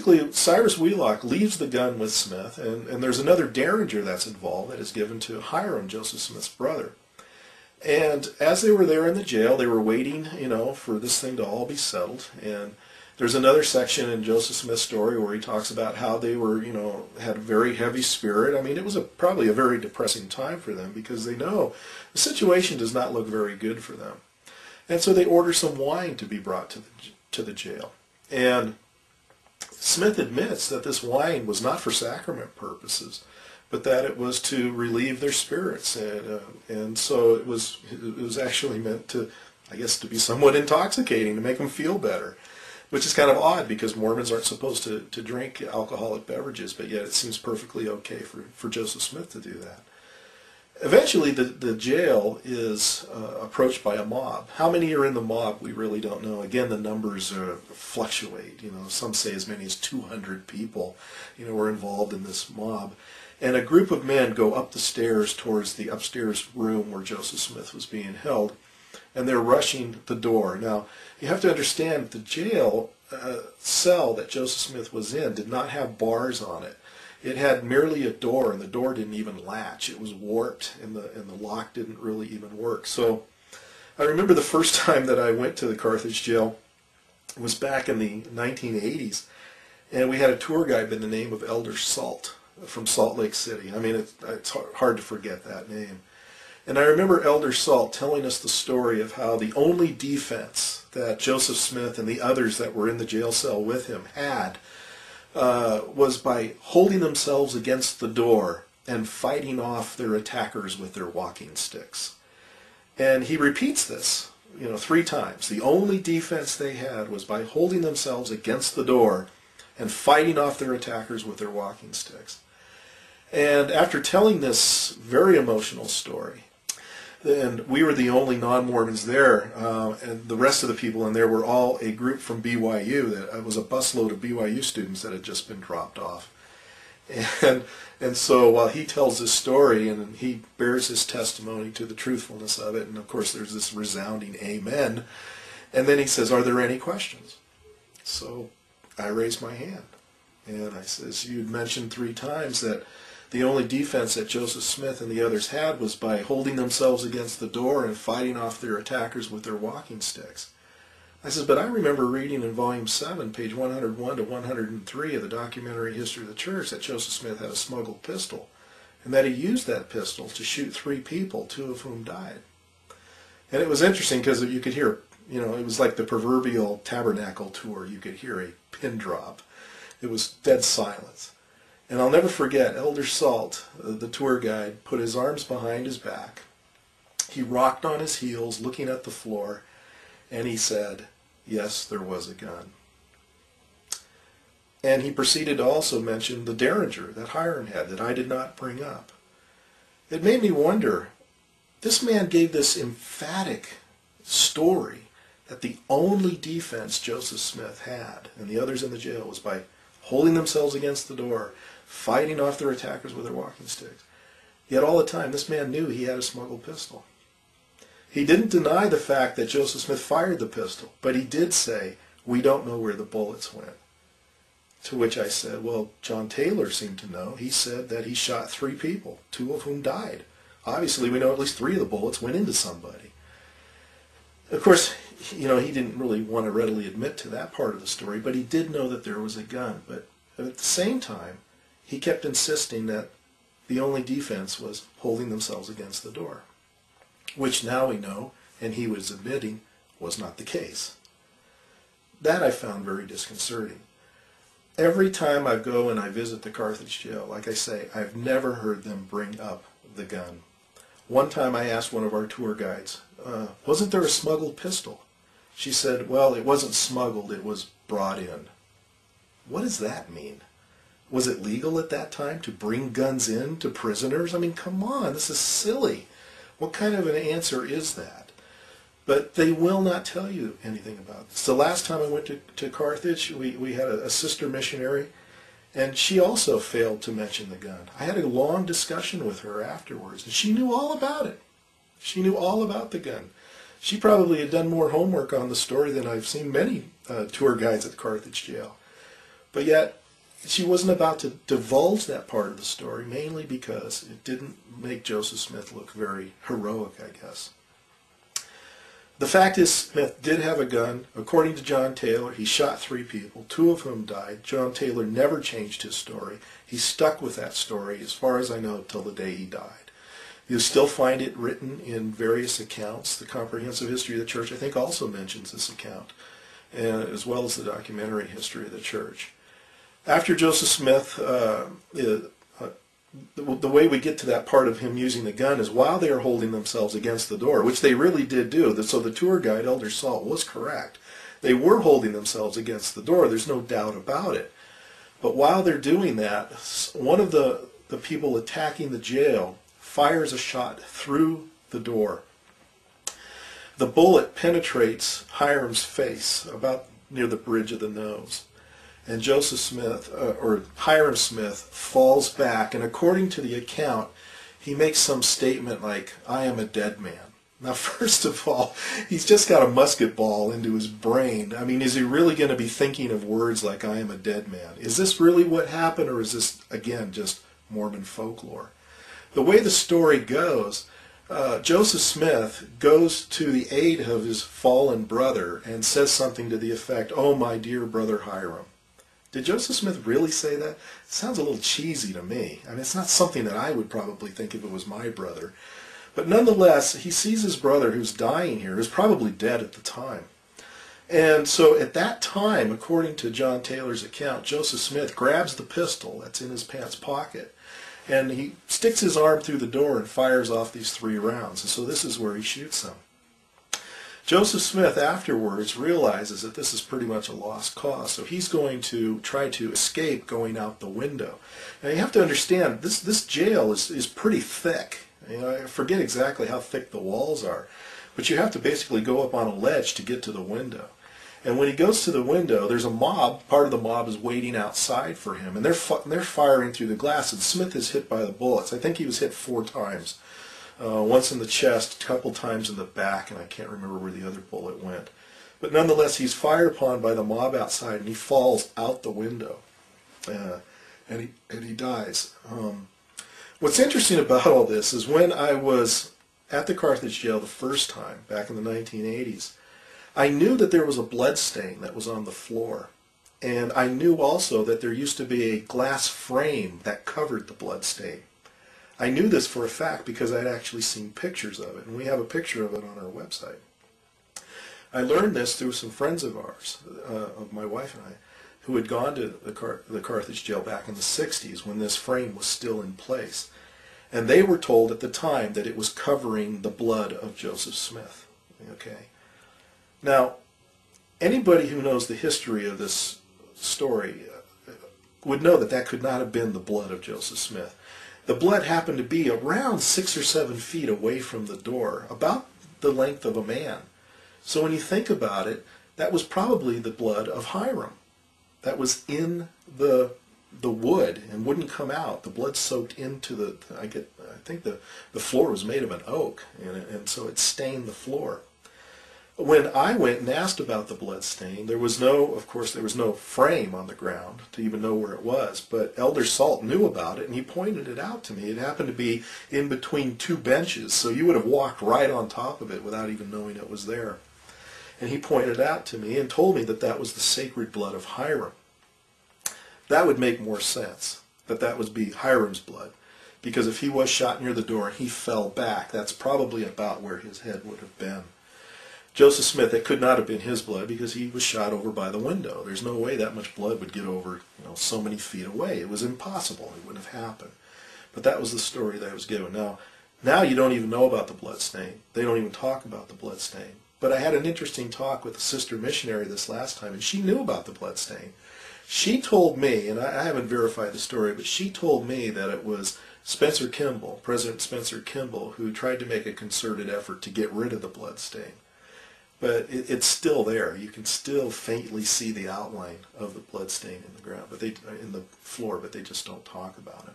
basically, Cyrus Wheelock leaves the gun with Smith, and there's another derringer that's involved that is given to Hiram, Joseph Smith's brother. And as they were there in the jail, they were waiting, for this thing to all be settled. And there's another section in Joseph Smith's story where he talks about how they were, had a very heavy spirit. I mean, it was probably a very depressing time for them because they know the situation does not look very good for them. And so they order some wine to be brought to the jail. And Smith admits that this wine was not for sacrament purposes, but that it was to relieve their spirits, and so it was actually meant to, I guess, to be somewhat intoxicating, to make them feel better, which is kind of odd because Mormons aren't supposed to drink alcoholic beverages, but yet it seems perfectly okay for Joseph Smith to do that. Eventually, the jail is approached by a mob. How many are in the mob, we really don't know. Again, the numbers fluctuate. Some say as many as 200 people, were involved in this mob. And a group of men go up the stairs towards the upstairs room where Joseph Smith was being held, and they're rushing the door. Now, you have to understand the jail cell that Joseph Smith was in did not have bars on it. It had merely a door, and the door didn't even latch. It was warped, and the lock didn't really even work. So I remember the first time that I went to the Carthage jail was back in the 1980s, and we had a tour guide by the name of Elder Salt from Salt Lake City. I mean, it's hard to forget that name. And I remember Elder Salt telling us the story of how the only defense that Joseph Smith and the others that were in the jail cell with him had was by holding themselves against the door and fighting off their attackers with their walking sticks. And he repeats this, 3 times. The only defense they had was by holding themselves against the door and fighting off their attackers with their walking sticks. And after telling this very emotional story, and we were the only non-Mormons there, and the rest of the people in there were all a group from BYU. That it was a busload of BYU students that had just been dropped off. And so while he tells this story and he bears his testimony to the truthfulness of it, and of course there's this resounding amen, and then he says, "Are there any questions?" So I raised my hand, and I says, "You'd mentioned 3 times that the only defense that Joseph Smith and the others had was by holding themselves against the door and fighting off their attackers with their walking sticks." I says, "But I remember reading in Volume 7, page 101 to 103 of the Documentary History of the Church that Joseph Smith had a smuggled pistol, and that he used that pistol to shoot 3 people, 2 of whom died." And it was interesting because you could hear, it was like the proverbial tabernacle tour. You could hear a pin drop. It was dead silence. And I'll never forget, Elder Salt, the tour guide, put his arms behind his back. He rocked on his heels, looking at the floor, and he said, "Yes, there was a gun." And he proceeded to also mention the derringer that Hiram had that I did not bring up. It made me wonder, this man gave this emphatic story that the only defense Joseph Smith had and the others in the jail was by holding themselves against the door, fighting off their attackers with their walking sticks. Yet all the time, this man knew he had a smuggled pistol. He didn't deny the fact that Joseph Smith fired the pistol, but he did say, "We don't know where the bullets went." To which I said, "Well, John Taylor seemed to know. He said that he shot 3 people, 2 of whom died. Obviously, we know at least 3 of the bullets went into somebody." Of course, he didn't really want to readily admit to that part of the story, but he did know that there was a gun. But at the same time, he kept insisting that the only defense was holding themselves against the door, which now we know, and he was admitting, was not the case. That I found very disconcerting. Every time I go and I visit the Carthage jail, like I say, I've never heard them bring up the gun. One time I asked one of our tour guides, "Wasn't there a smuggled pistol?" She said, "Well, it wasn't smuggled, it was brought in." What does that mean? Was it legal at that time to bring guns in to prisoners? I mean, come on, this is silly. What kind of an answer is that? But they will not tell you anything about this. The last time I went to Carthage, we had a sister missionary, and she also failed to mention the gun. I had a long discussion with her afterwards, and she knew all about it. She knew all about the gun. She probably had done more homework on the story than I've seen many tour guides at Carthage jail. But yet, she wasn't about to divulge that part of the story, mainly because it didn't make Joseph Smith look very heroic, I guess. The fact is, Smith did have a gun. According to John Taylor, he shot 3 people, 2 of whom died. John Taylor never changed his story. He stuck with that story, as far as I know, till the day he died. You'll still find it written in various accounts. The Comprehensive History of the Church, I think, also mentions this account, as well as the documentary history of the church. After Joseph Smith, the way we get to that part of him using the gun is while they are holding themselves against the door, which they really did do. So the tour guide, Elder Salt, was correct. They were holding themselves against the door. There's no doubt about it. But while they're doing that, one of the people attacking the jail fires a shot through the door. The bullet penetrates Hiram's face about near the bridge of the nose. And Joseph Smith, or Hiram Smith, falls back, and according to the account, he makes some statement like, "I am a dead man." Now, first of all, he's just got a musket ball into his brain. I mean, is he really going to be thinking of words like, "I am a dead man"? Is this really what happened, or is this, again, just Mormon folklore? The way the story goes, Joseph Smith goes to the aid of his fallen brother and says something to the effect, "Oh, my dear brother Hiram." Did Joseph Smith really say that? It sounds a little cheesy to me. I mean, it's not something that I would probably think if it was my brother. But nonetheless, he sees his brother who's dying here, who's probably dead at the time. And so at that time, according to John Taylor's account, Joseph Smith grabs the pistol that's in his pants pocket, and he sticks his arm through the door and fires off these 3 rounds. And so this is where he shoots them. Joseph Smith afterwards realizes that this is pretty much a lost cause, so he's going to try to escape going out the window. Now you have to understand, this jail is pretty thick. You know, I forget exactly how thick the walls are, but you have to basically go up on a ledge to get to the window. And when he goes to the window, there's a mob. Part of the mob is waiting outside for him, and they're firing through the glass, and Smith is hit by the bullets. I think he was hit 4 times. Once in the chest, a couple times in the back, and I can't remember where the other bullet went. But nonetheless, he's fired upon by the mob outside, and he falls out the window, and he dies. What's interesting about all this is when I was at the Carthage jail the first time, back in the 1980s, I knew that there was a blood stain that was on the floor. And I knew also that there used to be a glass frame that covered the blood stain. I knew this for a fact because I'd actually seen pictures of it, and we have a picture of it on our website. I learned this through some friends of ours, of my wife and I, who had gone to the Carthage jail back in the 60s when this frame was still in place. And they were told at the time that it was covering the blood of Joseph Smith. Okay. Now, anybody who knows the history of this story would know that that could not have been the blood of Joseph Smith. The blood happened to be around 6 or 7 feet away from the door, about the length of a man. So when you think about it, that was probably the blood of Hiram. That was in the wood and wouldn't come out. The blood soaked into the, I think the floor was made of an oak, and so it stained the floor. When I went and asked about the blood stain, of course there was no frame on the ground to even know where it was, but Elder Salt knew about it, and he pointed it out to me. It happened to be in between 2 benches, so you would have walked right on top of it without even knowing it was there. And he pointed it out to me and told me that that was the sacred blood of Hiram. That would make more sense, that would be Hiram's blood, because if he was shot near the door and he fell back, that's probably about where his head would have been. Joseph Smith, it could not have been his blood because he was shot over by the window. There's no way that much blood would get over, so many feet away. It was impossible. It wouldn't have happened. But that was the story that I was given. Now you don't even know about the blood stain. They don't even talk about the blood stain. But I had an interesting talk with a sister missionary this last time, and she knew about the blood stain. She told me, and I haven't verified the story, but she told me that it was Spencer Kimball, President Spencer Kimball, who tried to make a concerted effort to get rid of the blood stain. But it's still there. You can still faintly see the outline of the blood stain in the ground, in the floor, but they just don't talk about it.